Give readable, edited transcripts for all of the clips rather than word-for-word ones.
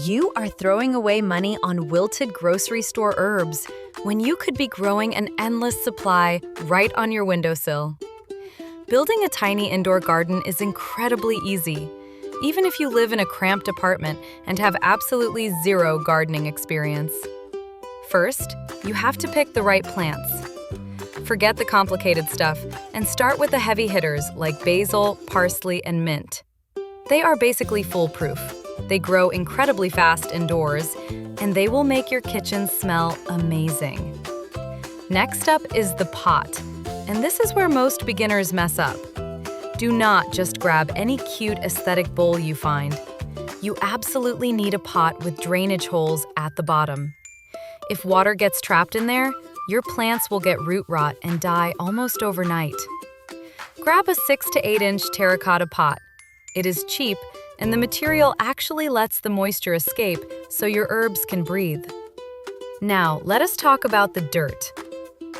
You are throwing away money on wilted grocery store herbs when you could be growing an endless supply right on your windowsill. Building a tiny indoor garden is incredibly easy, even if you live in a cramped apartment and have absolutely zero gardening experience. First, you have to pick the right plants. Forget the complicated stuff and start with the heavy hitters like basil, parsley, and mint. They are basically foolproof. They grow incredibly fast indoors, and they will make your kitchen smell amazing. Next up is the pot, and this is where most beginners mess up. Do not just grab any cute aesthetic bowl you find. You absolutely need a pot with drainage holes at the bottom. If water gets trapped in there, your plants will get root rot and die almost overnight. Grab a 6 to 8 inch terracotta pot. It is cheap, and the material actually lets the moisture escape so your herbs can breathe. Now, let us talk about the dirt.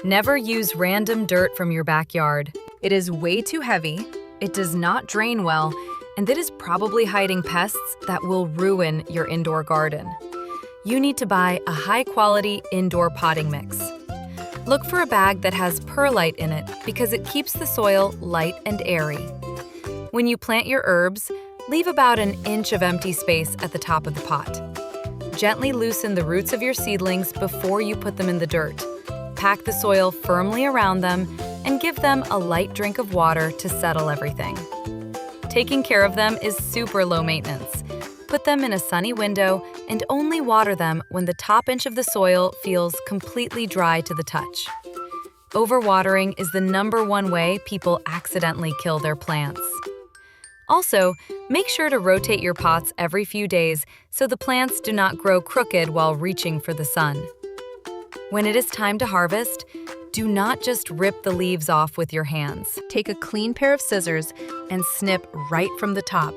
Never use random dirt from your backyard. It is way too heavy, it does not drain well, and it is probably hiding pests that will ruin your indoor garden. You need to buy a high-quality indoor potting mix. Look for a bag that has perlite in it because it keeps the soil light and airy. When you plant your herbs, leave about an inch of empty space at the top of the pot. Gently loosen the roots of your seedlings before you put them in the dirt. Pack the soil firmly around them and give them a light drink of water to settle everything. Taking care of them is super low maintenance. Put them in a sunny window and only water them when the top inch of the soil feels completely dry to the touch. Overwatering is the #1 way people accidentally kill their plants. Also, make sure to rotate your pots every few days so the plants do not grow crooked while reaching for the sun. When it is time to harvest, do not just rip the leaves off with your hands. Take a clean pair of scissors and snip right from the top.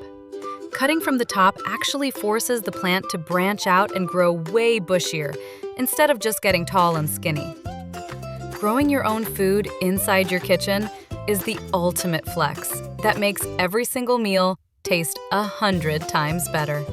Cutting from the top actually forces the plant to branch out and grow way bushier instead of just getting tall and skinny. Growing your own food inside your kitchen is the ultimate flex that makes every single meal taste 100 times better.